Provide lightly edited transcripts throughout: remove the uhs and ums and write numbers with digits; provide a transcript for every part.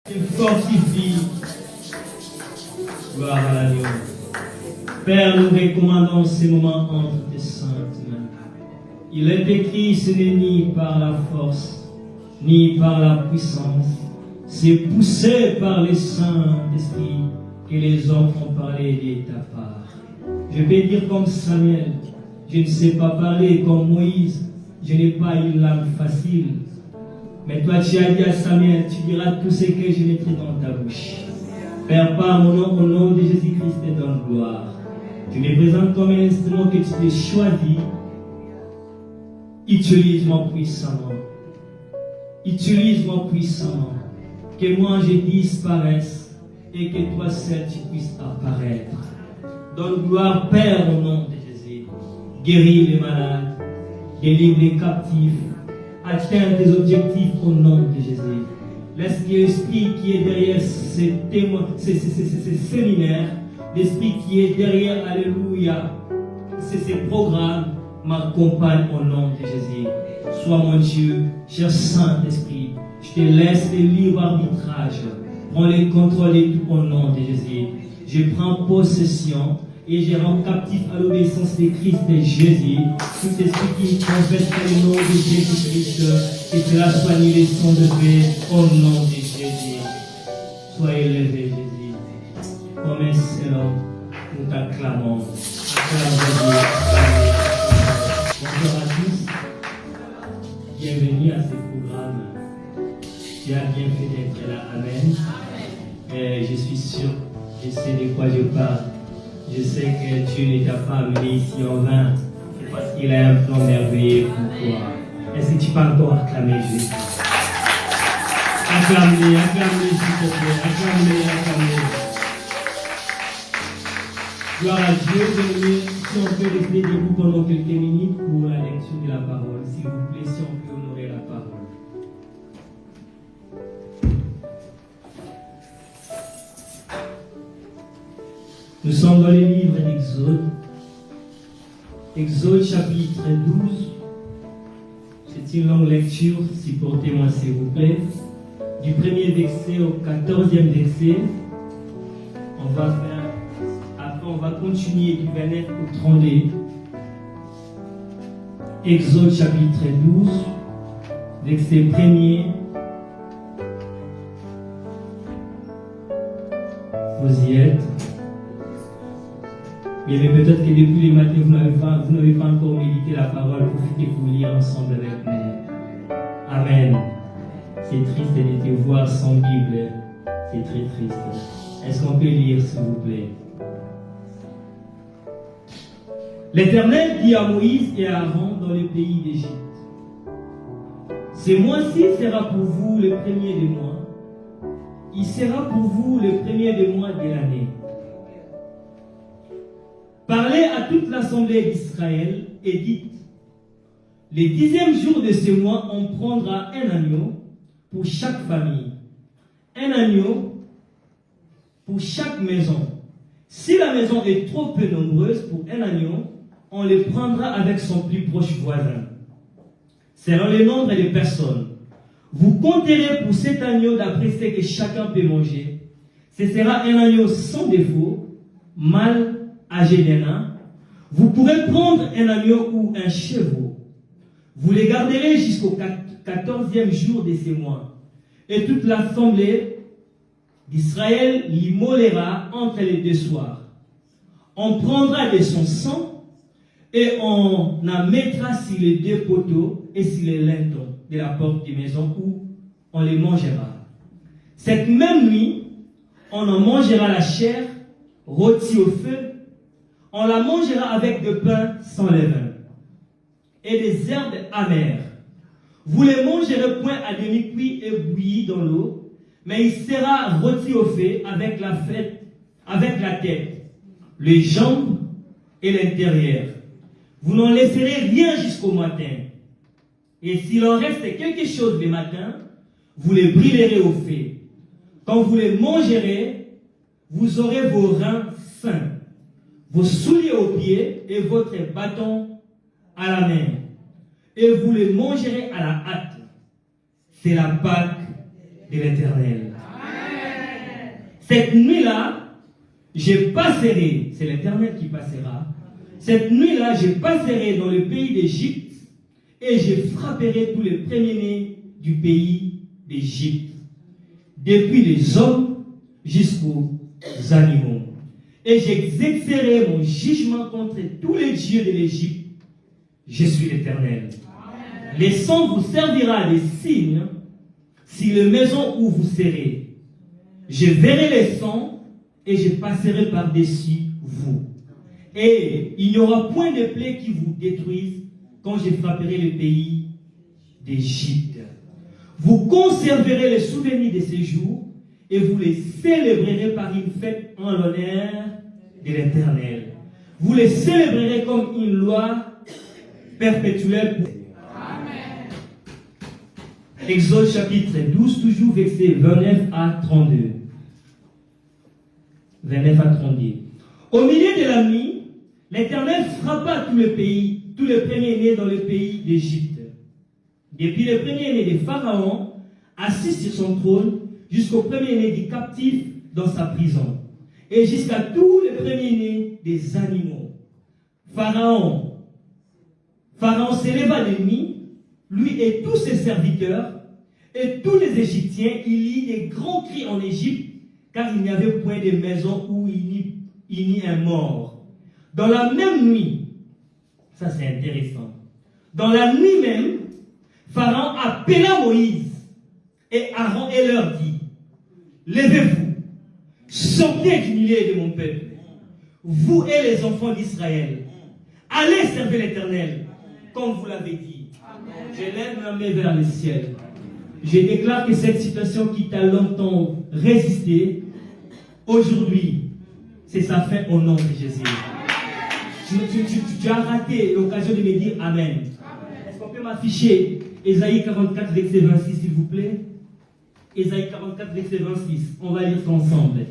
Fortifie. Gloire à l'agneau. Père, nous recommandons ces moments entre tes saintes mains. Il est écrit, ce n'est ni par la force, ni par la puissance. C'est poussé par les Saint-Esprit que les hommes ont parlé de ta part. Je vais dire comme Samuel, je ne sais pas parler comme Moïse, je n'ai pas une langue facile. Mais toi, tu as dit à Samuel, tu diras tout ce que je mettrai dans ta bouche. Père, par mon nom, au nom de Jésus-Christ, te donne gloire. Je me présente comme un instrument que tu t'es choisi. Utilise-moi puissamment. Utilise-moi puissamment. Que moi je disparaisse et que toi seul tu puisses apparaître. Donne gloire, Père, au nom de Jésus. Guéris les malades, délivre les captifs, atteins tes objectifs au nom de Jésus. Laisse que l'esprit qui est derrière ces séminaires, l'esprit qui est derrière, alléluia, ces programmes, m'accompagne au nom de Jésus. Sois mon Dieu, cher Saint-Esprit, je te laisse le libre arbitrage. Prends le contrôle de tout au nom de Jésus. Je prends possession et je rends captif à l'obéissance de Christ et Jésus. Tout esprit qui confesse le nom de Jésus-Christ, que cela soit annulé sans degré au nom de Jésus. Sois élevé, Jésus. Comme un seul homme, nous t'acclamons. Bonjour à tous. Bienvenue à ce programme. Tu as bien fait d'être là. Amen. Et je suis sûr, je sais de quoi je parle. Je sais que Dieu ne t'a pas amené ici en vain. C'est parce qu'il a un plan merveilleux pour toi. Est-ce que tu peux encore acclamer Jésus? Acclame-le, acclame-le s'il te plaît. Acclame-le, acclame-le. Gloire à Dieu. Si on peut rester debout pendant quelques minutes pour la lecture de la parole. S'il vous plaît, si on peut honorer la parole. Nous sommes dans le livre d'Exode. Exode chapitre 12. C'est une longue lecture, supportez-moi s'il vous plaît. Du premier verset au 14e verset. Après on va continuer du 29 au 32. Exode chapitre 12, verset 1er. Vous y êtes. Mais peut-être que depuis les matins, vous n'avez pas encore médité la parole. Profitez pour lire ensemble avec nous. Amen. C'est triste de te voir sans Bible. C'est très triste. Est-ce qu'on peut lire, s'il vous plaît? L'Éternel dit à Moïse et à Aaron dans le pays d'Égypte: ce mois-ci sera pour vous le premier des mois. Il sera pour vous le premier des mois de l'année. Parlez à toute l'assemblée d'Israël et dites: le 10e jour de ce mois, on prendra un agneau pour chaque famille, un agneau pour chaque maison. Si la maison est trop peu nombreuse pour un agneau, on le prendra avec son plus proche voisin. Selon le nombre de personnes, vous compterez pour cet agneau d'après ce que chacun peut manger. Ce sera un agneau sans défaut, mâle, âgé d'un an. Vous pourrez prendre un agneau ou un chevreau. Vous les garderez jusqu'au 14e jour de ce mois. Et toute l'assemblée d'Israël l'immolera entre les deux soirs. On prendra de son sang et on en mettra sur les deux poteaux et sur les lintons de la porte de maison où on les mangera. Cette même nuit, on en mangera la chair rôtie au feu. On la mangera avec de pain sans levain et des herbes amères. Vous les mangerez point à demi-cuit et bouilli dans l'eau, mais il sera rôti au feu avec la tête, les jambes et l'intérieur. Vous n'en laisserez rien jusqu'au matin. Et s'il en reste quelque chose le matin, vous les brûlerez au feu. Quand vous les mangerez, vous aurez vos reins sains, vos souliers aux pieds et votre bâton à la main. Et vous les mangerez à la hâte. C'est la Pâque de l'Éternel. Cette nuit-là, je passerai, c'est l'Éternel qui passera. Cette nuit-là, je passerai dans le pays d'Égypte et je frapperai tous les premiers-nés du pays d'Égypte, depuis les hommes jusqu'aux animaux. Et j'exercerai mon jugement contre tous les dieux de l'Égypte. Je suis l'Éternel. Les sang vous servira de signe sur les maisons où vous serez. Je verrai les sangs et je passerai par-dessus vous. Et il n'y aura point de plaie qui vous détruise quand je frapperai le pays d'Égypte. Vous conserverez le souvenir de ces jours et vous les célébrerez par une fête en l'honneur de l'Éternel. Vous les célébrerez comme une loi perpétuelle. Amen. Exode chapitre 12, toujours verset 29 à 32. 29 à 32. Au milieu de la nuit, l'Éternel frappa tout le pays, tous les premiers-nés dans le pays d'Égypte. Depuis le premier-né de Pharaon, assis sur son trône, jusqu'au premier-né du captif dans sa prison, et jusqu'à tous les premiers-nés des animaux. Pharaon s'éleva de nuit, lui et tous ses serviteurs, et tous les Égyptiens, il y eut des grands cris en Égypte, car il n'y avait point de maison où il n'y ait un mort. Dans la même nuit, ça c'est intéressant, dans la nuit même, Pharaon appela Moïse et Aaron et leur dit, levez-vous, sortez du milieu de mon peuple, vous et les enfants d'Israël, allez servir l'Éternel, comme vous l'avez dit. Amen. Je lève ma main vers le ciel. Je déclare que cette situation qui t'a longtemps résisté, aujourd'hui, c'est sa fin au nom de Jésus. Tu as raté l'occasion de me dire Amen. Est-ce qu'on peut m'afficher Ésaïe 44, verset 26, s'il vous plaît? Ésaïe 44, verset 26. On va lire ça ensemble.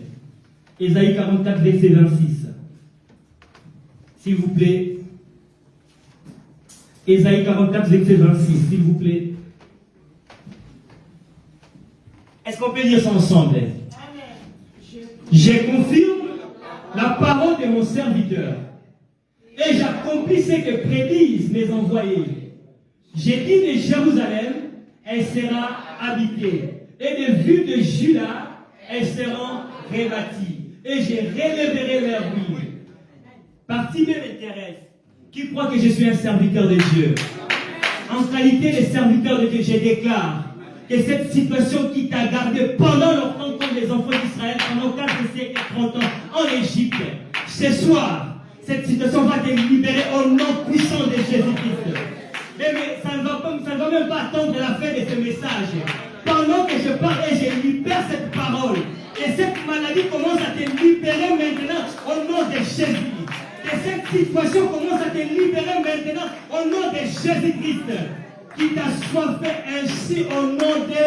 Ésaïe 44, verset 26. S'il vous plaît. Ésaïe 44, verset 26, s'il vous plaît. Est-ce qu'on peut lire ça ensemble? Je confirme la parole de mon serviteur et j'accomplis ce que prédisent mes envoyés. J'ai dit de Jérusalem, elle sera habitée, et de vues de Juda, elles seront rebâties, et je relèverai leurs ruines. Partie même intéresse, qui croit que je suis un serviteur de Dieu? En qualité de serviteur de Dieu, je déclare que cette situation qui t'a gardé pendant leur temps comme les enfants d'Israël, pendant 4 siècles et 30 ans en Égypte, ce soir, cette situation va te libérer au nom puissant de Jésus-Christ. Mais ça ne va même pas attendre la fin de ce message. Pendant que je parle et je libère cette parole, et cette maladie commence à te libérer maintenant au nom de Jésus. Et cette situation commence à te libérer maintenant au nom de Jésus-Christ, qui t'a soiffé ainsi au nom de...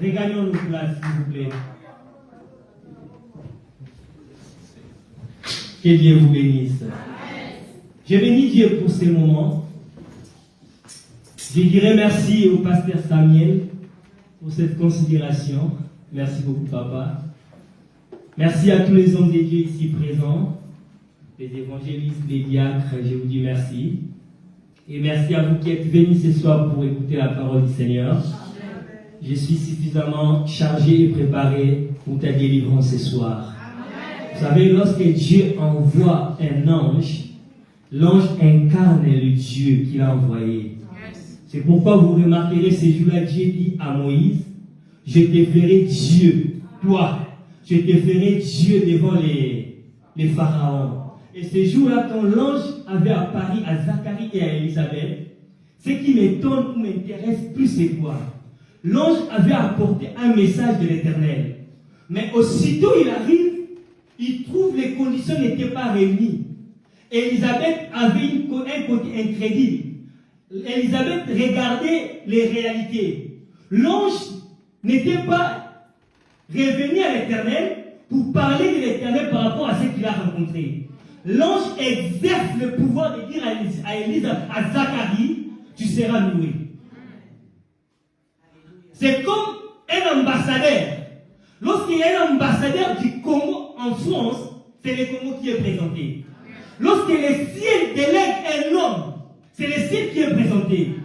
Regagnons nos places, s'il vous plaît. Que Dieu vous bénisse. Je bénis Dieu pour ces moments. Je dirais merci au pasteur Samuel pour cette considération. Merci beaucoup, papa. Merci à tous les hommes de Dieu ici présents, les évangélistes, les diacres, je vous dis merci. Et merci à vous qui êtes venus ce soir pour écouter la parole du Seigneur. Je suis suffisamment chargé et préparé pour ta délivrance ce soir. Vous savez, lorsque Dieu envoie un ange, l'ange incarne le Dieu qu'il a envoyé. C'est pourquoi vous remarquerez ces jours-là, Dieu dit à Moïse, je te ferai Dieu, toi. Je te ferai Dieu devant les pharaons. Et ces jours-là, quand l'ange avait apparu à Zacharie et à Élisabeth, ce qui m'étonne ou m'intéresse plus, c'est quoi? L'ange avait apporté un message de l'Éternel. Mais aussitôt il arrive, il trouve les conditions n'étaient pas réunies. Élisabeth avait un côté incrédule. Élisabeth regardait les réalités. L'ange n'était pas revenu à l'Éternel pour parler de l'Éternel par rapport à ce qu'il a rencontré. L'ange exerce le pouvoir de dire à Zacharie, tu seras loué. C'est comme un ambassadeur, lorsqu'il y a un ambassadeur du Congo en France, c'est le Congo qui est présenté. Lorsque le ciel délègue un homme, c'est le ciel qui est présenté.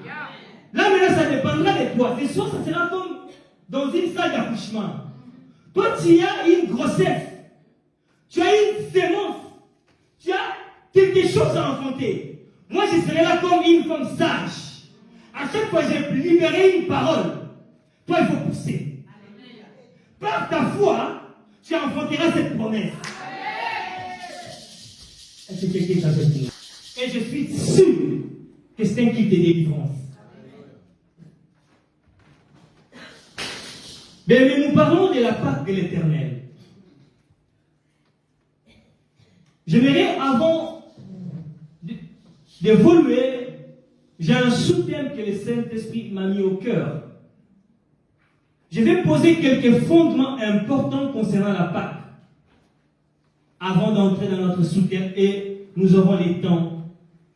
Là maintenant, ça dépendra de toi. Ce soir, ça sera comme dans une salle d'accouchement. Toi, tu as une grossesse, tu as une sémence, tu as quelque chose à enfanter. Moi, je serai là comme une femme sage. À chaque fois que j'ai libéré une parole, toi, il faut pousser. Par ta foi, tu enfanteras cette promesse. Est-ce que quelqu'un est avec nous? Et je suis sûr que c'est un kit de délivrance. Mais nous parlons de la Pâque de l'Éternel. J'aimerais, avant d'évoluer, j'ai un sous-thème que le Saint-Esprit m'a mis au cœur. Je vais poser quelques fondements importants concernant la Pâque avant d'entrer dans notre sous-thème et nous aurons le temps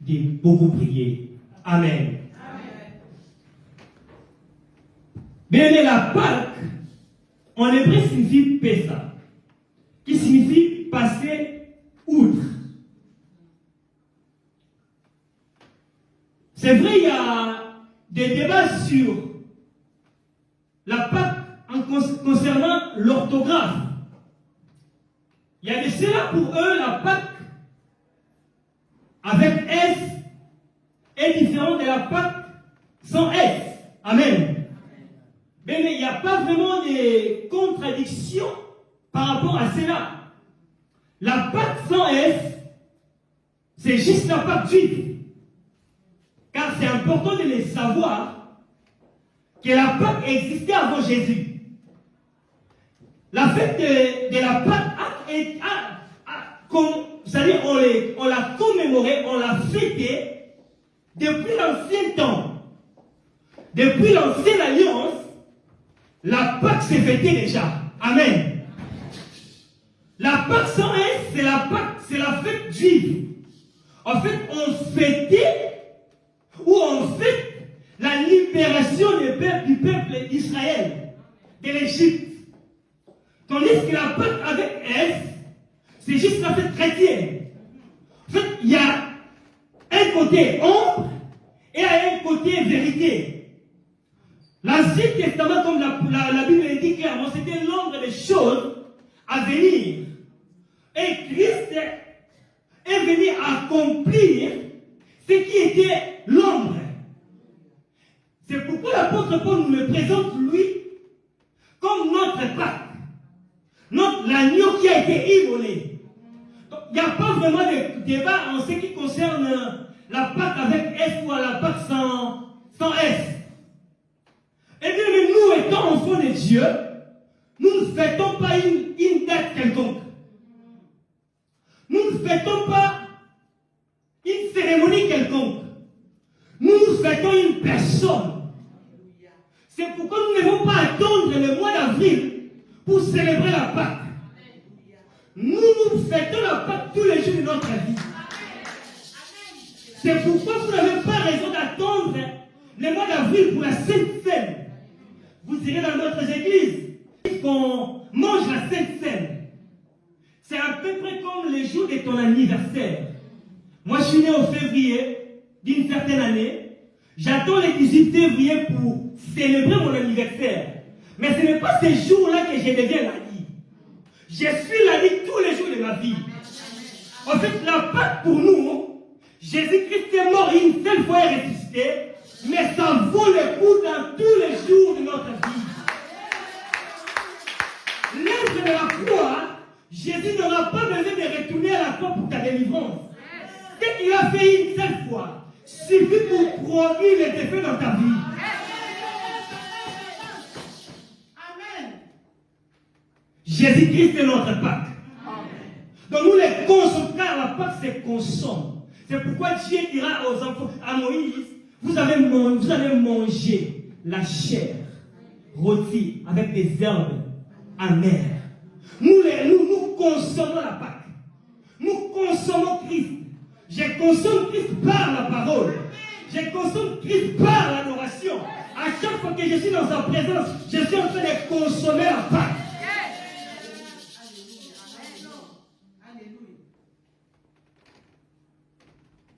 de beaucoup prier. Amen. Bien, la Pâque, en hébreu, signifie Pessa, qui signifie passer outre. C'est vrai, il y a des débats sur la Pâque concernant l'orthographe. Il y a de cela pour eux, la Pâque avec S est différente de la Pâque sans S. Amen. Mais il n'y a pas vraiment de contradiction par rapport à cela. La Pâque sans S, c'est juste la Pâque juive. Car c'est important de le savoir que la Pâque existait avant Jésus. La fête de la Pâque c'est-à-dire on l'a commémorée, on l'a fêtée depuis l'ancien temps. Depuis l'ancienne alliance, la Pâque s'est fêtée déjà. Amen. La Pâque sans S, c'est la Pâque, c'est la fête juive. En fait, on fêtait ou on fête la libération du peuple d'Israël de l'Égypte. Tandis que la Pâque avec S, c'est juste la fête chrétienne. En fait, il y a un côté ombre et un côté vérité. L'Ancien Testament, comme la Bible le dit clairement, c'était l'ombre des choses à venir. Et Christ est venu accomplir ce qui était l'ombre. C'est pourquoi l'apôtre Paul nous le présente, lui, comme notre Pâque. L'agneau qui a été immolé. Il n'y a pas vraiment de débat en ce qui concerne la Pâque avec S ou la Pâque sans S. Et bien, nous étant enfants de Dieu, nous ne fêtons pas une date quelconque. Nous ne fêtons pas une cérémonie quelconque. Nous fêtons une personne. C'est pourquoi nous ne devons pas attendre le mois d'avril pour célébrer la Pâque. Nous fêtons la Pâque tous les jours de notre vie. C'est pourquoi vous n'avez pas raison d'attendre le mois d'avril pour la Sainte Seine. Vous irez dans notre église qu'on mange la Sainte Seine. C'est à peu près comme les jours de ton anniversaire. Moi, je suis né au février d'une certaine année. J'attends le 18 février pour célébrer mon anniversaire. Mais ce n'est pas ces jours-là que je deviens laïc. Je suis laïc tous les jours de ma vie. En fait, la Pâque pour nous, Jésus-Christ est mort une seule fois et ressuscité, mais ça vaut le coup dans tous les jours de notre vie. L'œuvre de la croix, Jésus n'aura pas besoin de retourner à la croix pour ta délivrance. Ce qu'il a fait une seule fois suffit pour produire les effets dans ta vie. Jésus-Christ est notre Pâque. Donc nous les consommons, car la Pâque se consomme. C'est pourquoi Dieu dira aux enfants, à Moïse, vous allez manger la chair rôtie avec des herbes amères. Nous consommons la Pâque. Nous consommons Christ. Je consomme Christ par la parole. Je consomme Christ par l'adoration. À chaque fois que je suis dans sa présence, je suis en train de consommer la Pâque.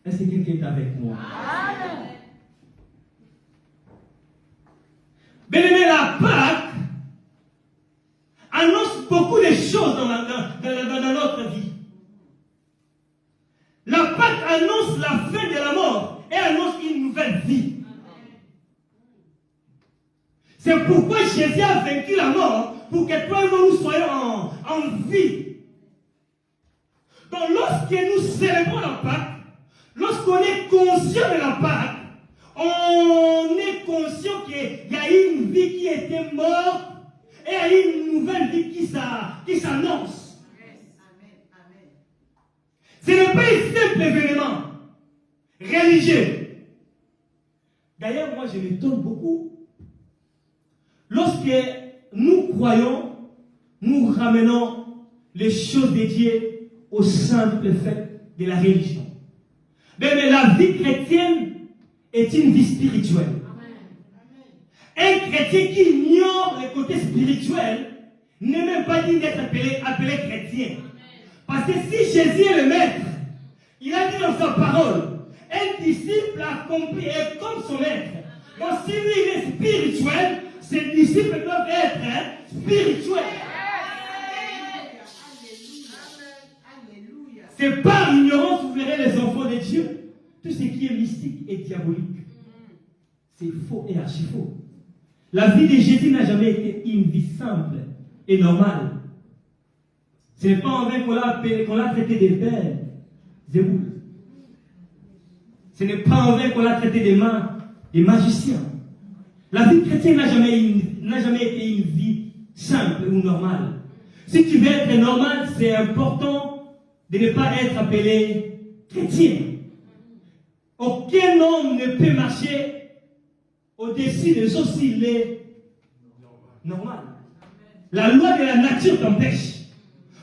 Est-ce que quelqu'un est avec moi? Bien-aimé, la Pâque annonce beaucoup de choses dans notre vie. La Pâque annonce la fin de la mort et annonce une nouvelle vie. C'est pourquoi Jésus a vaincu la mort, pour que toi et moi nous soyons en vie. Donc lorsque nous célébrons la Pâque, lorsqu'on est conscient de la Pâque, on est conscient qu'il y a une vie qui était morte et il y a une nouvelle vie qui s'annonce. Ce n'est pas un simple événement religieux. D'ailleurs, moi je m'étonne beaucoup. Lorsque nous croyons, nous ramenons les choses de Dieu au simple fait de la religion. Mais la vie chrétienne est une vie spirituelle. Un chrétien qui ignore le côté spirituel n'est même pas digne d'être appelé chrétien. Parce que si Jésus est le maître, il a dit dans sa parole, un disciple accompli est comme son maître. Donc si lui il est spirituel, ses disciples doivent être spirituels. C'est par ignorance que vous verrez les enfants de Dieu. Tout ce qui est mystique et diabolique, c'est faux et archi faux. La vie de Jésus n'a jamais été une vie simple et normale. Ce n'est pas en vain qu'on l'a traité des belles zéboules. Ce n'est pas en vain qu'on l'a traité des magiciens. La vie chrétienne n'a jamais été une vie simple ou normale. Si tu veux être normal, c'est important de ne pas être appelé chrétien. Aucun homme ne peut marcher au-dessus des autres s'il est normal. La loi de la nature t'empêche.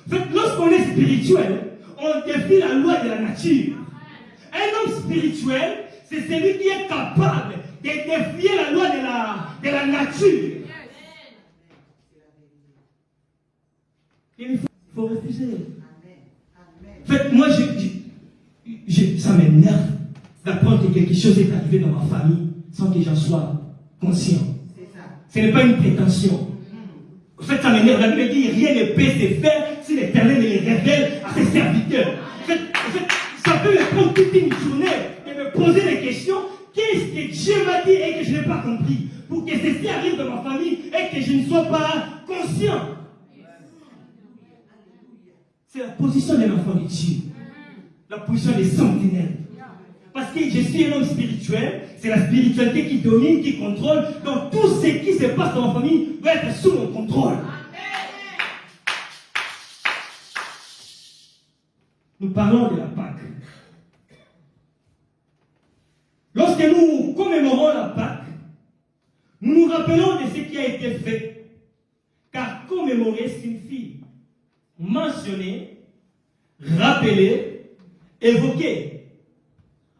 En fait, lorsqu'on est spirituel, on défie la loi de la nature. Un homme spirituel, c'est celui qui est capable de défier la loi de la nature. Il faut refuser. En fait, moi, ça m'énerve d'apprendre que quelque chose est arrivé dans ma famille sans que j'en sois conscient. Ce n'est pas une prétention. En fait, ça m'énerve. La Bible dit rien ne peut se faire si l'Éternel ne les révèle à ses serviteurs. En fait, ça peut me prendre toute une journée et me poser des questions. Qu'est-ce que Dieu m'a dit et que je n'ai pas compris? Pour que ceci arrive dans ma famille et que je ne sois pas conscient. C'est la position d'un enfant de Dieu. La position des sentinelles. Parce que je suis un homme spirituel, c'est la spiritualité qui domine, qui contrôle. Donc tout ce qui se passe dans ma famille doit être sous mon contrôle. Nous parlons de la Pâque. Lorsque nous commémorons la Pâque, nous nous rappelons de ce qui a été fait. Car commémorer signifie mentionner, rappeler, évoquer.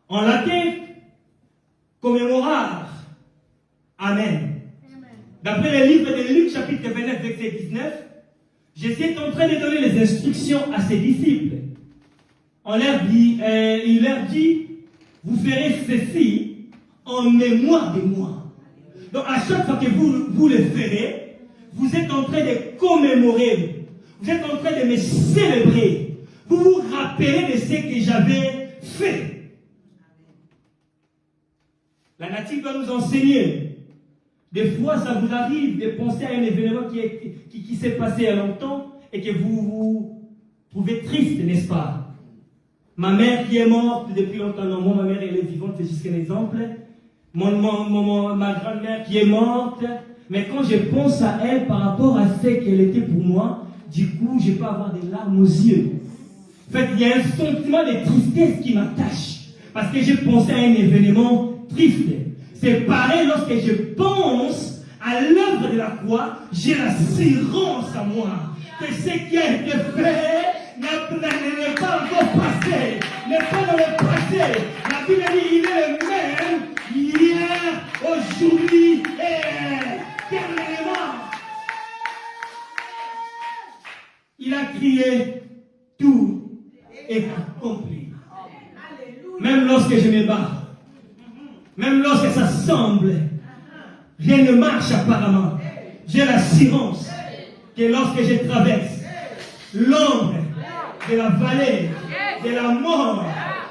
En latin, commémorar. Amen. D'après le livre de Luc, chapitre 29, verset 19, Jésus est en train de donner les instructions à ses disciples. Il leur dit, vous ferez ceci en mémoire de moi. Donc à chaque fois que vous le ferez, vous êtes en train de commémorer. Vous êtes en train de me célébrer. Vous vous rappelez de ce que j'avais fait. La nature doit nous enseigner. Des fois, ça vous arrive de penser à un événement qui s'est passé il y a longtemps et que vous vous trouvez triste, n'est-ce pas? Ma mère qui est morte depuis longtemps, non, moi, ma mère elle est vivante, c'est juste un exemple. Ma grand-mère qui est morte, mais quand je pense à elle par rapport à ce qu'elle était pour moi, du coup, je peux avoir des larmes aux yeux. En fait, il y a un sentiment de tristesse qui m'attache parce que j'ai pensé à un événement triste. C'est pareil lorsque je pense à l'œuvre de la croix, j'ai l'assurance à moi que ce qui a été fait n'est pas encore passé, n'est pas dans le passé. La Bible dit il est le même hier, aujourd'hui et éternellement. Il a crié, tout est accompli. Même lorsque je me bats, même lorsque ça semble, rien ne marche apparemment, j'ai l'assurance que lorsque je traverse l'ombre de la vallée de la mort,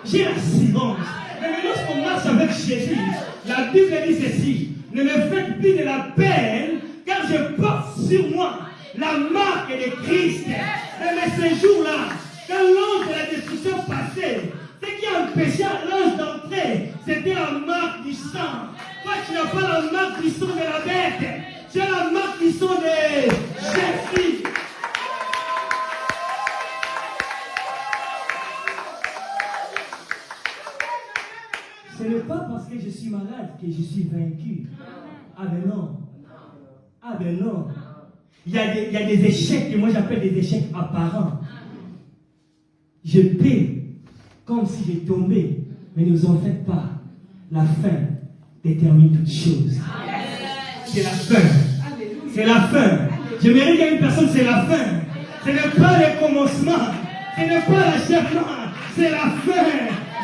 j'ai l'assurance. Mais lorsqu'on marche avec Jésus, la Bible dit ceci, ne me faites plus de la peine, car je porte sur moi la marque de Christ. Mais ce jour-là, quand l'ange de la destruction passait, ce qui empêchait l'ange d'entrer, c'était la marque du sang. Toi, tu n'as pas la marque du sang de la bête, tu as la marque du sang de Jésus. Ce n'est pas parce que je suis malade que je suis vaincu. Ah ben non. Ah ben non. Il y a des échecs que moi j'appelle des échecs apparents. Je paie comme si j'ai tombé. Mais ne vous en faites pas. La fin détermine toutes choses. C'est la fin. C'est la fin. Je mérite qu'à une personne, c'est la fin. Ce n'est pas le commencement. Ce n'est pas l'achèvement. C'est la fin.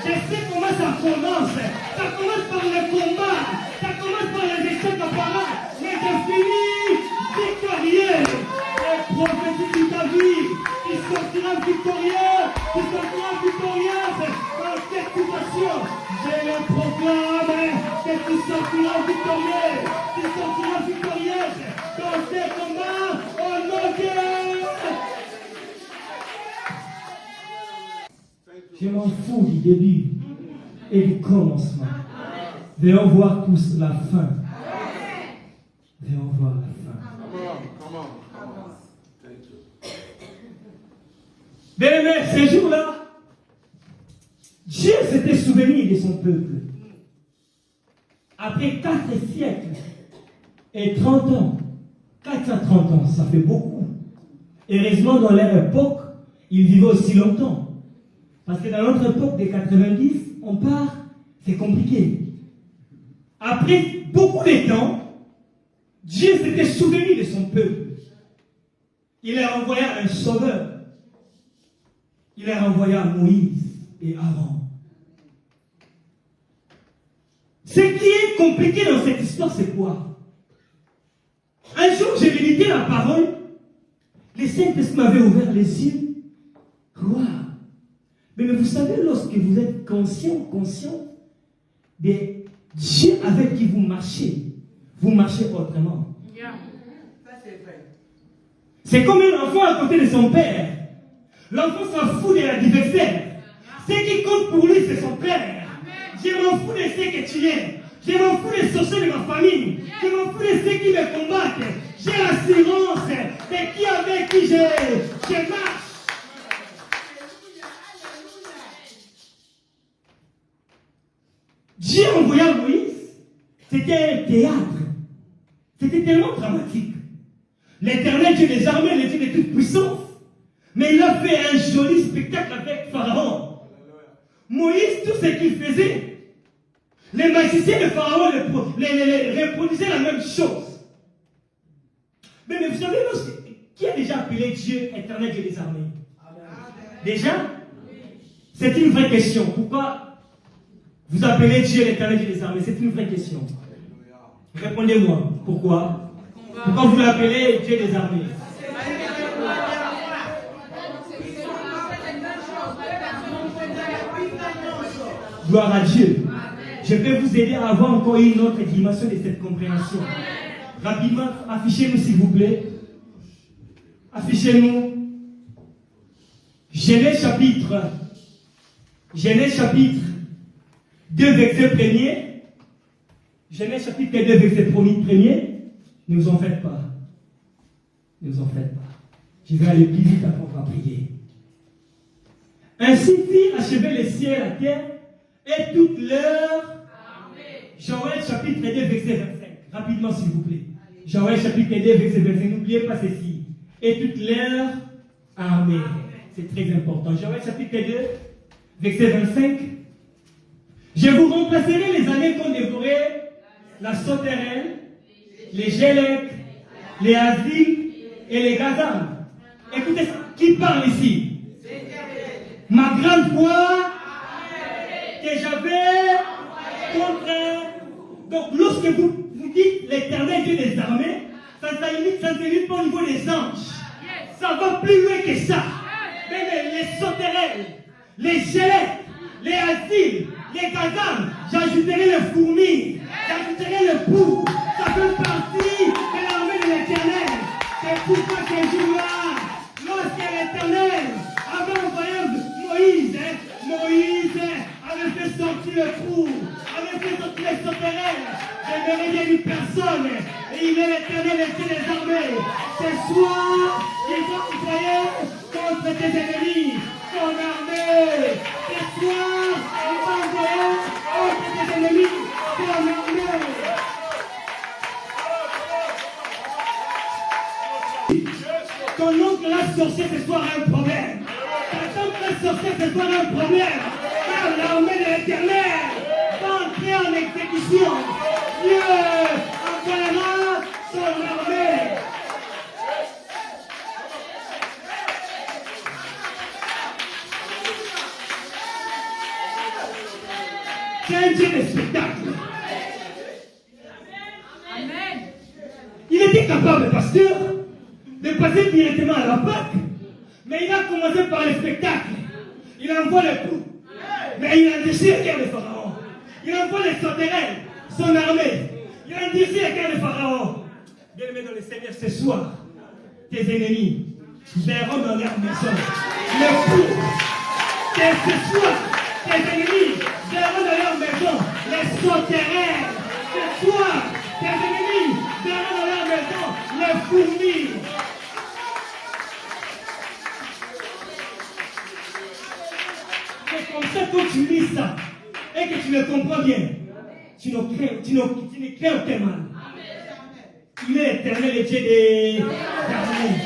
Je sais comment ça commence. Ça commence par le combat. Ça commence par les échecs apparents. Mais je finis victorieux. Et prophétie de ta vie. Tu sortiras victorieux. Tu sortiras victorieuse dans cette situation. Je le proclame que tu sortiras victorieux. Tu sortiras victorieuse dans ces combats au nom de Dieu. Je m'en fous du début et du commencement. Venons voir tous la fin. Venons voir la fin. Bien-aimés, ces jours-là, Dieu s'était souvenu de son peuple. Après 4 siècles et 30 ans, 430 ans, ça fait beaucoup. Heureusement, dans leur époque, ils vivaient aussi longtemps. Parce que dans notre époque des 90, on part, c'est compliqué. Après beaucoup de temps, Dieu s'était souvenu de son peuple. Il a envoyé un sauveur. Il a envoyé Moïse et Aaron. Ce qui est compliqué dans cette histoire, c'est quoi? Un jour, j'ai médité la parole. Le Saint-Esprit m'avait ouvert les yeux. Waouh! Mais vous savez, lorsque vous êtes conscient de Dieu avec qui vous marchez autrement. C'est comme un enfant à côté de son père. L'enfant s'en fout de l'adversaire. Ce qui compte pour lui, c'est son père. Je m'en fous de ce que tu es. Je m'en fous des sorciers de ma famille. Je m'en fous de ceux qui me combattent. J'ai l'assurance de qui avec qui je marche. Dieu envoya Moïse, c'était un théâtre. C'était tellement dramatique. L'Éternel Dieu des armées, le Dieu de toute puissance, mais il a fait un joli spectacle avec Pharaon. Moïse, tout ce qu'il faisait, les magiciens de Pharaon reproduisaient la même chose. Mais vous savez, qui a déjà appelé Dieu Éternel Dieu des armées? Déjà? C'est une vraie question. Pourquoi vous appelez Dieu l'Éternel Dieu des armées? C'est une vraie question. Répondez-moi. Pourquoi? Pourquoi vous l'appelez Dieu des armées? Gloire à Dieu. Je vais vous aider à avoir encore une autre dimension de cette compréhension. Rapidement, affichez-nous s'il vous plaît. Affichez-nous. Genèse chapitre 2, verset 1er. Genèse chapitre 2, verset 1er. Ne vous en faites pas. Ne vous en faites pas. Je vais aller plus vite après on va prier. Ainsi fit achever les cieux et la terre et toute leur. Joël chapitre 2, verset 25. Rapidement s'il vous plaît. Joël chapitre 2, verset 25. N'oubliez pas ceci. Et toute leur armée. C'est très important. Joël chapitre 2, verset 25. Je vous remplacerai les années qu'on dévorait la sauterelle, les gélèques, les asiles et les gazans. Écoutez, qui parle ici? Ma grande foi que j'avais contre. Donc, lorsque vous dites l'Éternel Dieu des armées, ça ne se limite pas au niveau des anges. Ça va plus loin que ça. Même les sauterelles, les gélèques, les asiles, les gazans, j'ajouterai les fourmis, j'ajouterai le pou. Ça fait partie de l'armée de l'Éternel. C'est pourquoi ces jours-là, lorsque l'Éternel avait envoyé Moïse avait fait sortir le pou, avait fait sortir les sauterelles, je ne rien une personne, et il est l'Éternel et Dieu des armées. Ce soir, il va envoyer contre tes ennemis son armée. Ce soir, il va envoyer contre tes ennemis son armée. Ton oncle la sorcière ce soir a un problème. Ta tante la sorcière ce soir a un problème. Car l'armée de l'Éternel va entrer en exécution. Dieu envoiera son armée. C'est un Dieu de spectacle. Amen. Il était capable, pasteur, de passer directement à la Pâque, mais il a commencé par le spectacle. Il envoie le coup, mais il a déchiré le cœur de Pharaon. Il envoie les sauterelles, son armée. Il a déchiré le cœur de Pharaon. Bien-aimé dans le Seigneur, ce soir, tes ennemis verront dans leur maison le coup. Que ce soir, tes ennemis verront dans leur maison les sauterelles. Ce soir, tes ennemis verront dans leur maison les fourmis. C'est comme ça que tu lis ça et que tu le comprends bien. Tu ne crains aucun mal. Il est l'Éternel et Dieu des armées.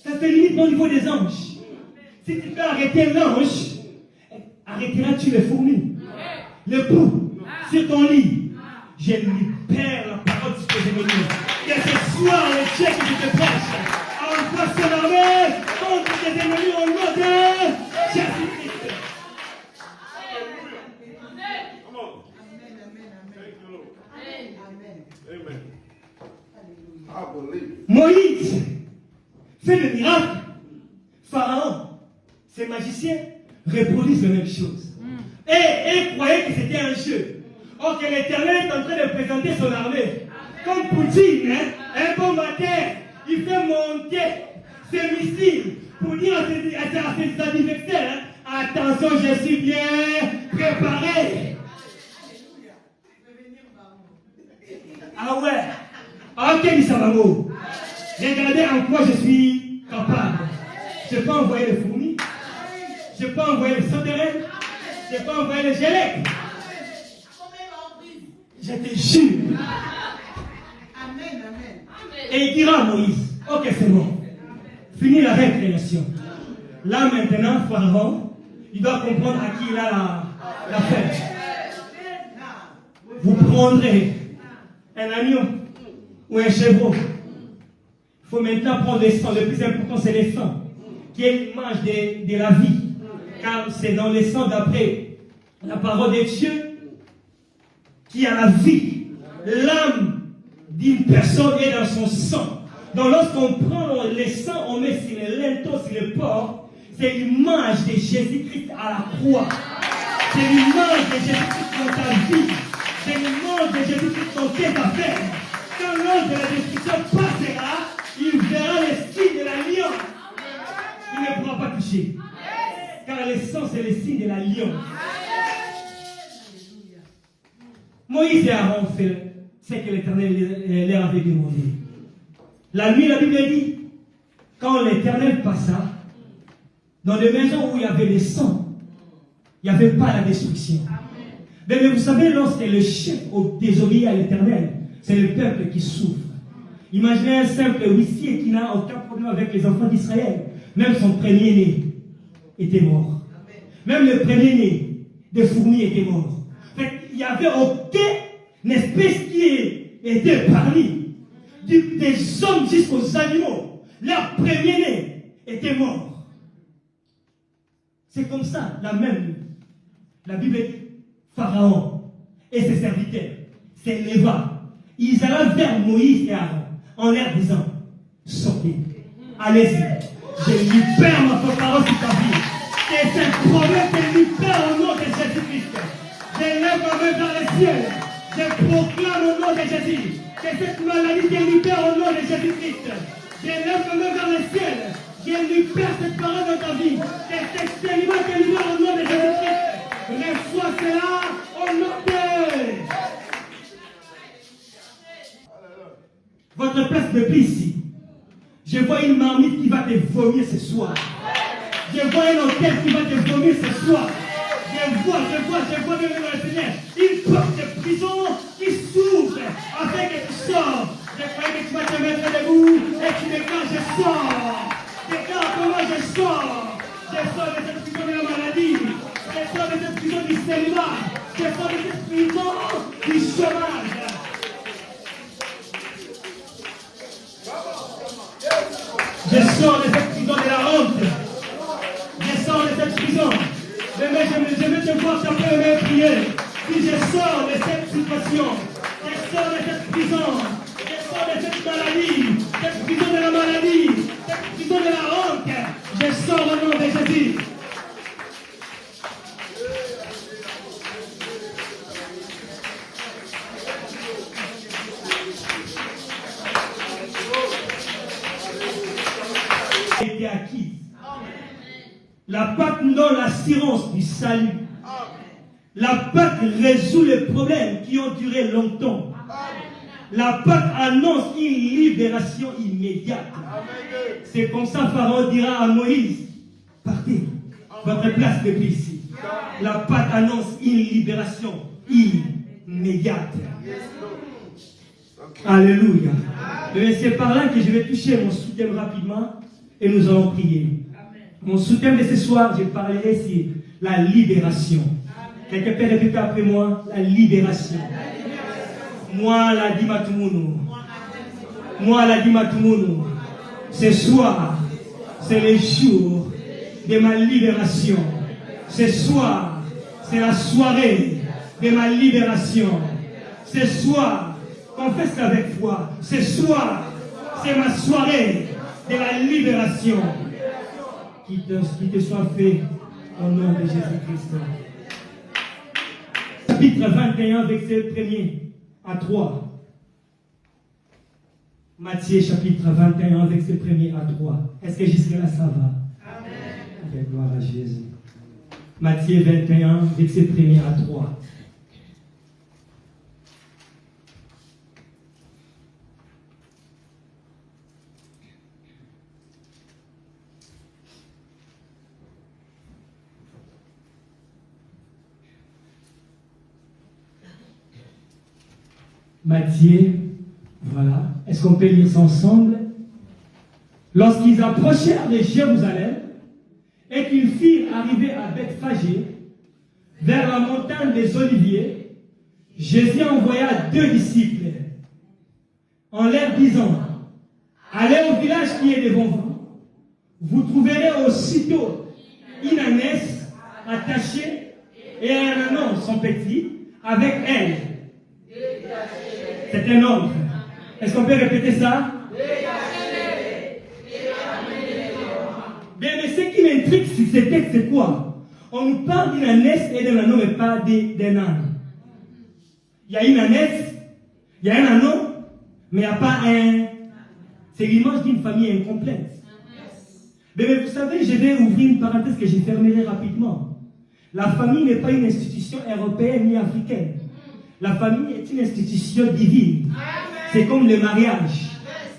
Ça se limite au niveau des anges. Si tu peux arrêter l'ange, arrêteras-tu les fourmis? Le pou sur ton lit. Je libère la parole sur tes ennemis. Que ce soir, le Dieu que je te prêche envoie son armée contre tes ennemis au nom de Jésus-Christ. Moïse fait le miracle. Pharaon, ces magiciens reproduisent la même chose. Et croyaient que c'était un jeu. Or que l'Éternel est en train de présenter son armée. Comme Poutine, un bon matin, il fait monter ses missiles pour dire à ses adversaires, attention, je suis bien préparé. Ah ouais. Ok, Missamamo. Regardez en quoi je suis capable. Je peux envoyer les fourmis. Je peux envoyer les sauterelles. Je peux envoyer les gélèques. Je te jure. Et il dira à Moïse, ok, c'est bon. Fini la récréation. Là maintenant, Pharaon, il doit comprendre à qui il a la fête. Vous prendrez un agneau ou un chevreau. Il faut maintenant prendre le sang. Le plus important, c'est le sang, qui est l'image de la vie. Car c'est dans le sang, d'après la parole de Dieu, qui a la vie. L'âme d'une personne est dans son sang. Donc lorsqu'on prend le sang, on met sur le linteau, sur le porc, c'est l'image de Jésus-Christ à la croix. C'est l'image de Jésus-Christ dans ta vie. C'est l'image de Jésus-Christ dans tes affaires. Quand l'ange de la destruction passera, il verra les signes de l'alliance. Il ne pourra pas toucher. Car le sang, c'est le signe de l'alliance. Moïse et Aaron fait ce que l'Éternel leur avait demandé. La nuit, la Bible dit, quand l'Éternel passa, dans les maisons où il y avait le sang, il n'y avait pas la destruction. Mais vous savez, lorsque le chef désobéit à l'Éternel, c'est le peuple qui souffre. Imaginez un simple huissier qui n'a aucun problème avec les enfants d'Israël. Même son premier-né était mort. Même le premier-né des fourmis était mort. Il n'y avait aucun l'espèce qui était parmi, des hommes jusqu'aux animaux, leur premier-né était mort. C'est comme ça, la Bible dit, Pharaon et ses serviteurs s'éleva. Ils allaient vers Moïse et Aaron en leur disant, sortez, allez-y, je libère ma parole sur ta vie. Et ce problème te libère au nom de Jésus-Christ. Je lève ma main dans le ciel. Je proclame au nom de Jésus que cette maladie te libère au nom de Jésus-Christ. Je lève ma main dans le ciel. Je libère cette parole dans ta vie. Que cet expériment te libère au nom de Jésus-Christ. Reçois cela au nom de... Votre place de plus ici. Je vois une marmite qui va te vomir ce soir. Je vois un hôtel qui va te vomir ce soir. Je vois le Seigneur. Une porte de prison qui s'ouvre afin que tu sors. Je croyais que tu vas te mettre debout et tu déclares, je sors. Déclare comment je sors. Je sors de cette prison de la maladie. Je sors de cette prison du célibat. Je sors de cette prison du chômage. Je sors de cette prison de la honte. Je sors de cette prison. Je vais te voir taper mes prières. Si je sors de cette situation, je sors de cette prison, je sors de cette maladie, cette prison de la maladie, cette prison de la honte, je sors au nom de Jésus. Été acquise. La Pâque donne l'assurance du salut. La Pâque résout les problèmes qui ont duré longtemps. La Pâque annonce une libération immédiate. C'est comme ça Pharaon dira à Moïse, partez, votre place n'est plus ici. La Pâque annonce une libération immédiate. Alléluia. C'est par là que je vais toucher mon soutien rapidement et nous allons prier. Mon soutien de ce soir, je parlerai sur la libération. Quelqu'un peut répéter après moi, la libération. Moi, la Dimatoumounu. Moi, la Dimatoumounu. Ce soir, c'est le jour de ma libération. Ce soir, c'est la soirée de ma libération. Ce soir, confesse avec foi. Ce soir, c'est ma soirée de la libération. Qui te soit fait au nom de Jésus-Christ. Chapitre 21, verset 1 à 3. Matthieu, chapitre 21, verset 1 à 3. Est-ce que jusque-là ça va? Amen. Gloire à Jésus. Matthieu 21, verset 1 à 3. Matthieu, voilà. Est-ce qu'on peut lire ça ensemble? Lorsqu'ils approchèrent de Jérusalem et qu'ils firent arriver à Bethphagée, vers la montagne des Oliviers, Jésus envoya 2 disciples en leur disant, allez au village qui est devant vous. Vous trouverez aussitôt une ânesse attachée et un ânon, son petit, avec elle. C'est un ordre. Est-ce qu'on peut répéter ça? Bien, mais ce qui m'intrigue sur ce texte, c'est quoi? On nous parle d'une ânesse et d'un ânon, mais pas d'un âne. Il y a une ânesse, il y a un ânon, mais il n'y a pas un... C'est l'image d'une famille incomplète. Mais vous savez, je vais ouvrir une parenthèse que je fermerai rapidement. La famille n'est pas une institution européenne ni africaine. La famille est une institution divine. C'est comme le mariage.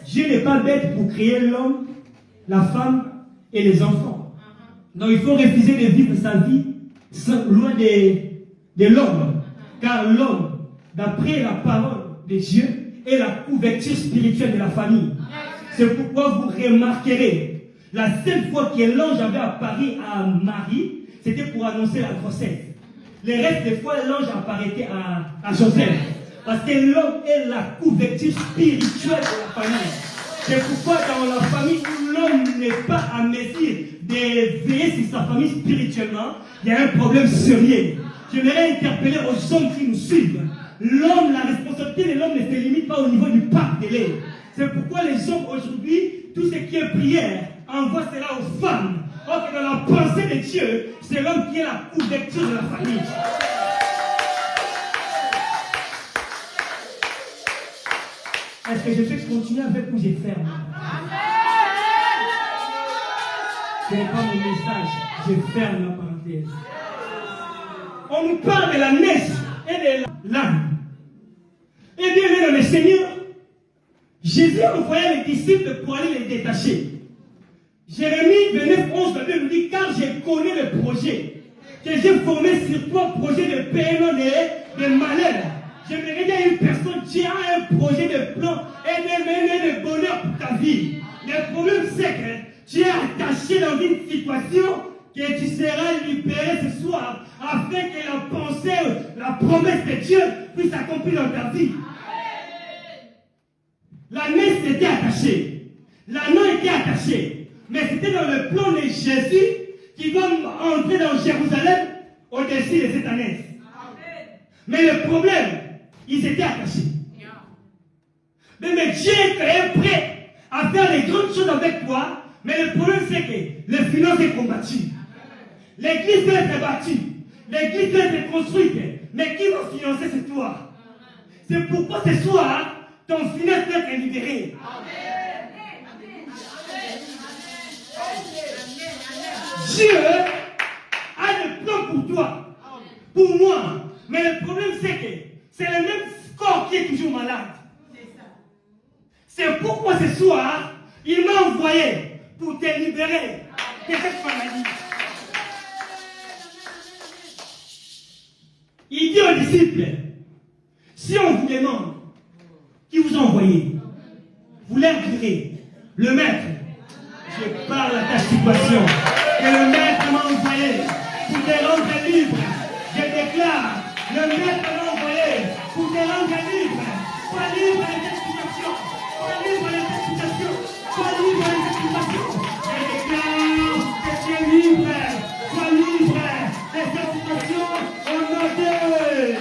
Dieu n'est pas bête pour créer l'homme, la femme et les enfants. Donc il faut refuser de vivre sa vie loin de l'homme. Car l'homme, d'après la parole de Dieu, est la couverture spirituelle de la famille. C'est pourquoi vous remarquerez, la seule fois que l'ange avait apparu à Marie, c'était pour annoncer la grossesse. Le reste des fois, l'ange apparaissait à Joseph. Parce que l'homme est la couverture spirituelle de la famille. C'est pourquoi dans la famille où l'homme n'est pas à mesure de veiller sur sa famille spirituellement, il y a un problème sérieux. J'aimerais interpeller aux hommes qui nous suivent. L'homme, la responsabilité de l'homme ne se limite pas au niveau du parc de l'air. C'est pourquoi les hommes aujourd'hui, tout ce qui est prière, envoie cela aux femmes. Or que dans la pensée de Dieu, c'est l'homme qui est la couverture de la famille. Est-ce que je peux continuer avec ou je ferme? Ce n'est pas mon message, je ferme la parenthèse. On nous parle de la naisse et de l'âme. Et bien, dans le Seigneur, Jésus envoyait les disciples pour aller les détacher. Jérémie 29, 11, la Bible nous dit, car je connais le projet que j'ai formé sur toi, projet de paiement et de malheur. J'aimerais dire à une personne, tu as un projet de plan et de bonheur pour ta vie. Le problème, c'est que tu es attaché dans une situation que tu seras libéré ce soir afin que la pensée, la promesse de Dieu puisse s'accomplir dans ta vie. La naisse était attachée. L'anneau était attaché. Mais c'était dans le plan de Jésus qui doit entrer dans Jérusalem au-dessus de cette ânesse. Mais le problème, ils étaient attachés. Mais Dieu est prêt à faire les grandes choses avec toi. Mais le problème, c'est que les finances sont combattues. L'église doit être bâtie. L'église doit être construite. Mais qui va financer, c'est toi. C'est pourquoi ce soir, ton finance doit être libéré. Dieu a des plans pour toi, pour moi. Mais le problème, c'est que c'est le même corps qui est toujours malade. C'est pourquoi ce soir, il m'a envoyé pour te libérer de cette maladie. Il dit aux disciples, si on vous demande qui vous a envoyé, vous leur direz, le maître, je parle à ta situation, que le maître m'a envoyé pour te rendre libre. Je déclare, le maître m'a envoyé pour te rendre libre. Sois libre de cette situation. Sois libre de cette situation. Sois libre de cette situation. Je déclare que tu es libre. Sois libre de cette situation au nom de Dieu.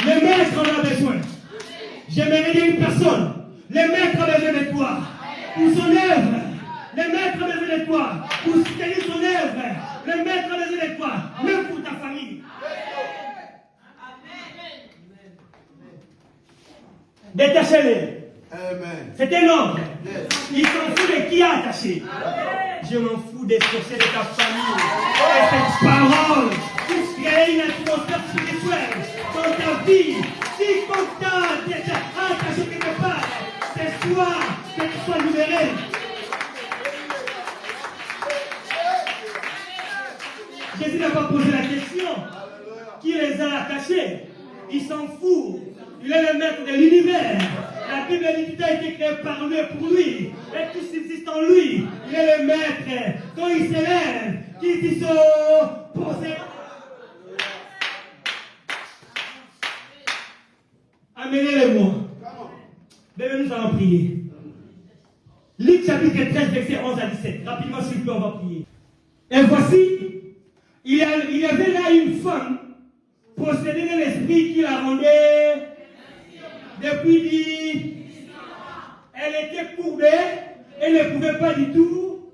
Le maître en a besoin. J'aimerais dire une personne. Le maître a besoin de toi pour son œuvre. Le maître a besoin de toi pour soutenir son œuvre. Le maître a besoin de toi, même pour ta famille. Détachez-les. C'est un ordre. Il s'en fout de qui a attaché. Je m'en fous des sorciers de ta famille. Et cette parole pour créer une atmosphère spirituelle dans ta vie. Si ton temps est attaché quelque part, c'est toi que tu sois libéré. Jésus n'a pas posé la question. Qui les a attachés? Il s'en fout. Il est le maître de l'univers. La Bible dit que tout a été créé par lui et pour lui. Et tout subsiste en lui. Il est le maître. Quand il s'élève, qui dit son possédant. Amenez-les-moi. Mais nous allons prier. Luc chapitre 13, verset 11 à 17. Rapidement, s'il vous plaît, on va prier. Et voici, il y avait là une femme possédée d'un esprit qui la rendait depuis 10 ans. Elle était courbée, elle ne pouvait pas du tout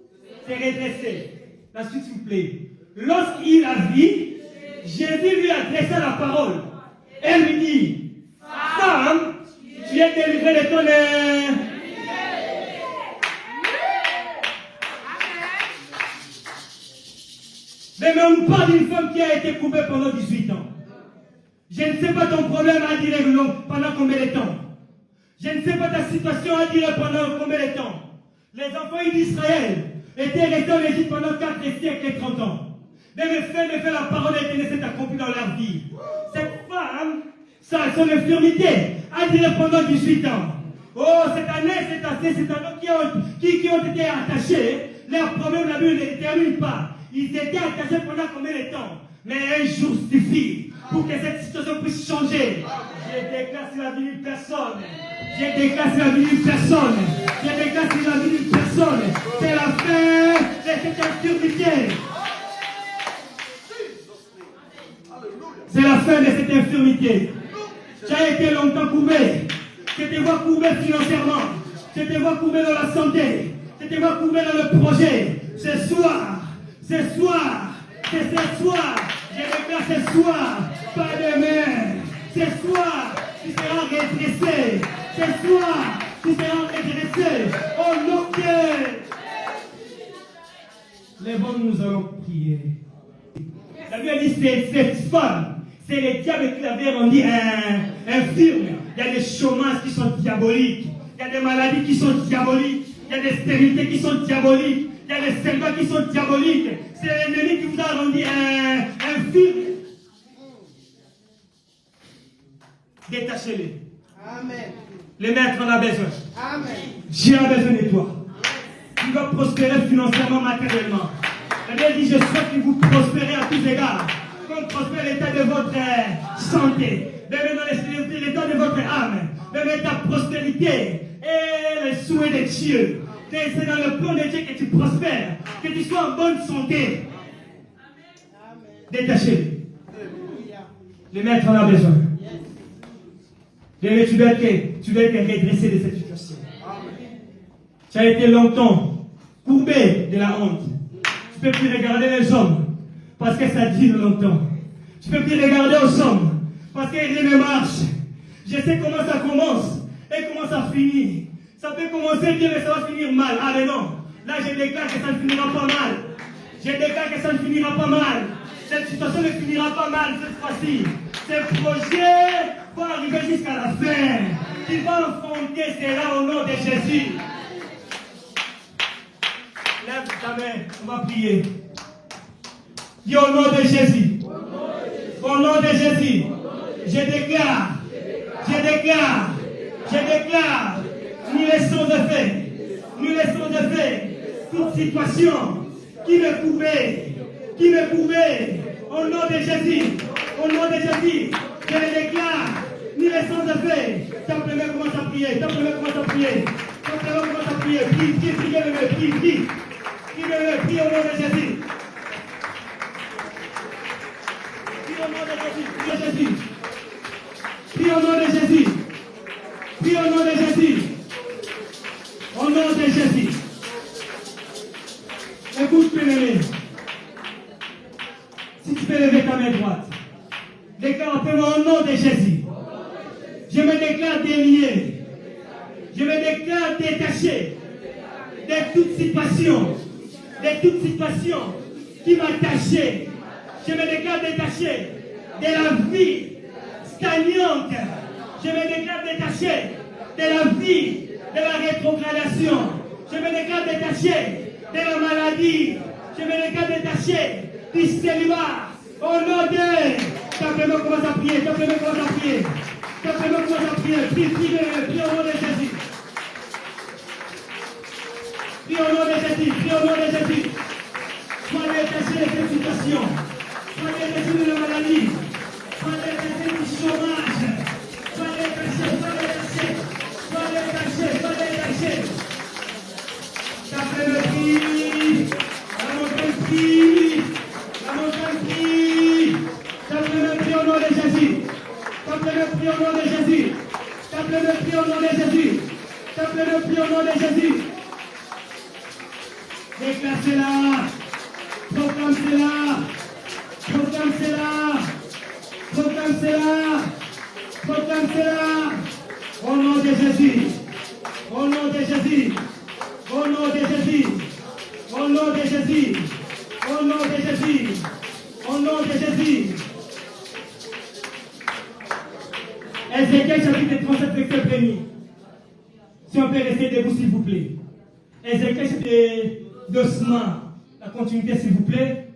se redresser. La suite, s'il vous plaît. Lorsqu'il la vit, Jésus lui adressa la parole. Elle lui dit, femme, tu es délivrée de ton œuvre. Mais on parle d'une femme qui a été coupée pendant 18 ans. Je ne sais pas ton problème à dire pendant combien de temps. Je ne sais pas ta situation à dire pendant combien de temps. Les enfants d'Israël étaient restés en Égypte pendant 4 siècles et 30 ans. Mais la parole a été accomplie dans leur vie. Cette femme, son infirmité, a duré pendant 18 ans. Oh, cette année, c'est un homme qui ont été attachés. Leur problème, la Bible ne termine pas. Ils étaient attachés pendant combien de temps? Mais un jour suffit pour que cette situation puisse changer. Je déclare sur la vie d'une personne. Je déclare sur la vie d'une personne. Je déclare sur la vie d'une personne. C'est la fin de cette infirmité. C'est la fin de cette infirmité. Tu as été longtemps courbé. Je te vois courbé financièrement. Je te vois courbé dans la santé. Je te vois courbé dans le projet. Ce soir, je déclare ce soir, pas demain. Ce soir, tu seras redressé. Ce soir, tu seras redressé. Au nom de... Lèvons-nous, nous allons prier. La Bible dit c'est cette femme. C'est le diable qui l'avait rendu infirme. Il y a des chômages qui sont diaboliques. Il y a des maladies qui sont diaboliques. Il y a des stérilités qui sont diaboliques. Il y a des serpents qui sont diaboliques. C'est l'ennemi qui vous a rendu infirme. Détachez-les. Amen. Le maître en a besoin. Amen. Dieu a besoin de toi. Tu dois prospérer financièrement, matériellement. La Bible dit, je souhaite que vous prospérez à tous égards. Comme prospère l'état de votre santé, même dans l'état de votre âme, même ta prospérité et le souhait de Dieu. C'est dans le plan de Dieu que tu prospères, que tu sois en bonne santé. Détaché. Le maître en a besoin. Tu dois être redressé de cette situation. Tu as été longtemps courbé de la honte. Tu ne peux plus regarder les hommes parce que ça dure longtemps. Tu ne peux plus regarder aux hommes parce que rien ne marche. Je sais comment ça commence et comment ça finit. Ça peut commencer bien mais ça va finir mal. Ah mais non. Là je déclare que ça ne finira pas mal. Je déclare que ça ne finira pas mal. Cette situation ne finira pas mal cette fois-ci. Ce projet va arriver jusqu'à la fin. Tu vas affronter cela au nom de Jésus. Lève ta main, on va prier. Dis au nom de Jésus. Au nom de Jésus. Je déclare. Nous laissons de fait. Toute situation qui me pouvait. Au nom de Jésus. Je le déclare. Nous laissons de fait. Simplement commence à prier. Prie au nom de Jésus. Prie au nom de Jésus. Au nom de Jésus. Écoute, bien-aimé. Si tu peux lever ta main droite, déclare au nom de Jésus. Je me déclare délié. Je me déclare détaché de toute situation qui m'attachait. Je me déclare détaché de la vie stagnante. Je me déclare détaché de la vie de la rétrogradation. Je me déclare détaché de la maladie. Je me déclare détaché du célibat. Au nom de... Simplement commence à prier. Prie au nom de Jésus. Prie au nom de Jésus. Sois détaché de cette situation. Sois détaché de la maladie. Sois détaché du chômage. Sois détaché. Simplement prie. La montagne prie. Simplement prie au nom de Jésus. Déclare cela. Proclame cela. Au nom de Jésus. Ézéchiel chapitre 37, verset 1er. Si on peut rester debout, s'il vous plaît. Ézéchiel chapitre 2, la continuité, s'il vous plaît.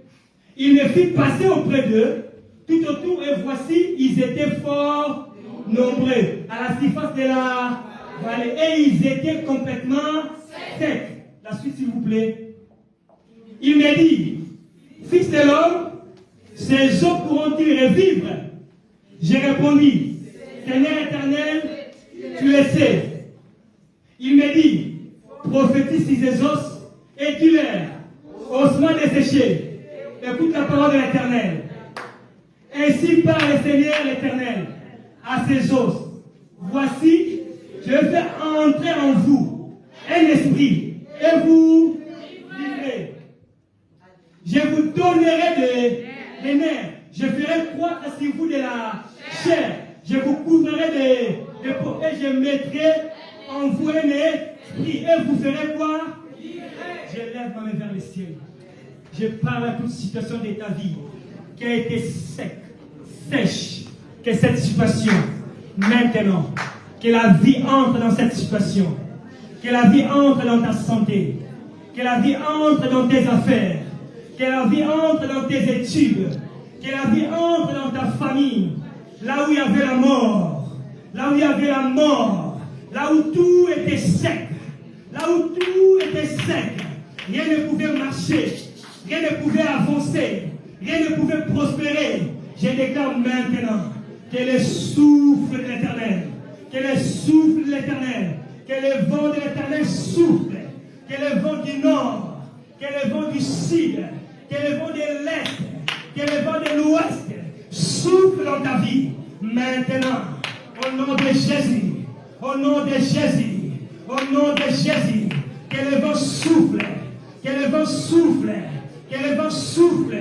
Il me fit passer auprès d'eux, tout autour, et voici, ils étaient fort nombreux, à la surface de la vallée, et ils étaient complètement secs. La suite, s'il vous plaît. Il me dit, Fils de l'homme, ces eaux pourront-ils revivre? J'ai répondu, Seigneur éternel, tu le sais. Il me dit, prophétise sur ces os et dis-leur, ossements desséchés, écoute la parole de l'Éternel. Ainsi parle le Seigneur l'Éternel à ces os. Voici, je vais faire entrer en vous un esprit et vous vivrez. Je vous donnerai des nerfs. Je ferai croître sur vous de la chair. Je vous couvrirai de peau et je mettrai en vous un esprit. Et vous ferez quoi? Je lève ma main vers le ciel. Je parle à toute situation de ta vie qui a été sec, sèche. Que cette situation, maintenant, que la vie entre dans cette situation. Que la vie entre dans ta santé. Que la vie entre dans tes affaires. Que la vie entre dans tes études. Que la vie entre dans ta famille. Là où il y avait la mort. Là où il y avait la mort. Là où tout était sec. Là où tout était sec. Rien ne pouvait marcher. Rien ne pouvait avancer. Rien ne pouvait prospérer. Je déclare maintenant que le souffle de l'Éternel. Que le souffle de l'Éternel. Que le vent de l'Éternel souffle. Que le vent du nord. Que le vent du sud. Que le vent de l'est. Que le vent de l'ouest souffle dans ta vie. Maintenant, au nom de Jésus, au nom de Jésus, au nom de Jésus, que le vent souffle, que le vent souffle, que le vent souffle,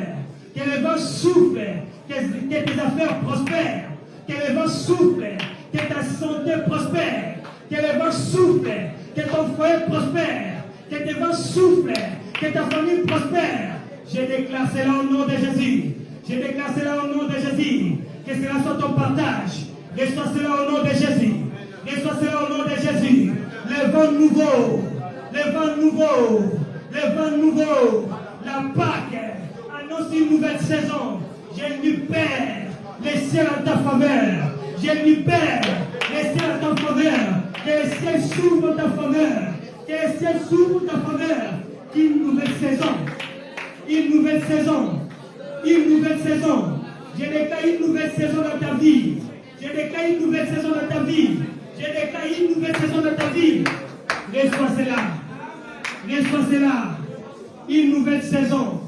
que le vent souffle, que tes affaires prospèrent, que le vent souffle, que ta santé prospère, que le vent souffle, que ton foyer prospère, que tes vents soufflent, que ta famille prospère. Je déclare cela au nom de Jésus. Je déclare cela au nom de Jésus. Que cela soit ton partage. Reçois cela au nom de Jésus. Reçois cela au nom de Jésus. Le vent nouveau. Le vent nouveau. Le vent nouveau. La Pâque annonce une nouvelle saison. Je libère les ciels en ta faveur. Je libère les ciels en ta faveur. Que les ciels s'ouvrent en ta faveur. Que les ciels s'ouvrent en ta faveur. Une nouvelle saison. Une nouvelle saison. Une nouvelle saison. Je déclare une nouvelle saison dans ta vie. Je déclare une nouvelle saison dans ta vie. Je déclare une nouvelle saison dans ta vie. Reçois cela. Reçois cela. Une nouvelle saison.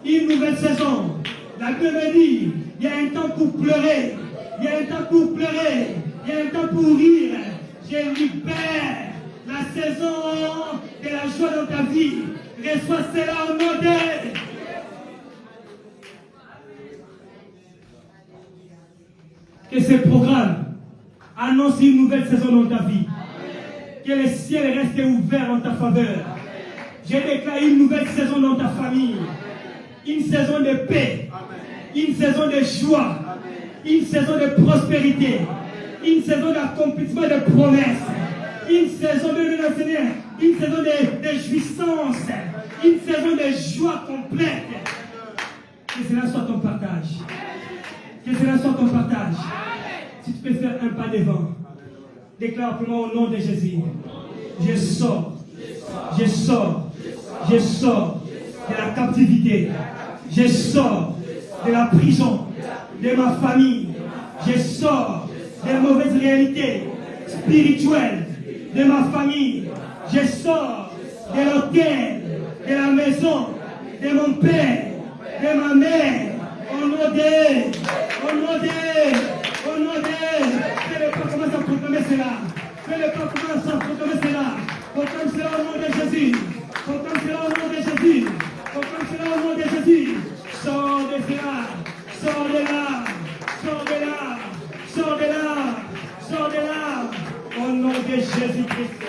Une nouvelle saison. La Bible me dit, il y a un temps pour pleurer. Il y a un temps pour pleurer. Il y a un temps pour rire. Je libère la saison de la joie dans ta vie. Reçois cela au nom de... Que ce programme annonce une nouvelle saison dans ta vie. Que le ciel reste ouvert dans ta faveur. Je déclare une nouvelle saison dans ta famille. Une saison de paix. Une saison de joie. Une saison de prospérité. Une saison d'accomplissement de promesses. Une saison de une saison de jouissance. Une saison de joie complète. Que cela soit ton partage. Que cela soit ton partage. Si tu peux faire un pas devant, déclare pour moi au nom de Jésus. Je sors. Je sors. Je sors de la captivité. Je sors de la prison, de ma famille. Je sors des mauvaises réalités spirituelles de ma famille. Je sors de l'hôtel, de la maison, de mon père, de ma mère. Au nom de, au nom de, au nom de. Fais le pas commence à proclamer cela. Fais le pas commence à proclamer cela. Proclame cela au nom de Jésus. Proclame cela au nom de Jésus. Proclame cela au nom de Jésus. Sors de cela. Sors de là. Sors de là. Sors de là. Sors de là. Au nom de Jésus-Christ.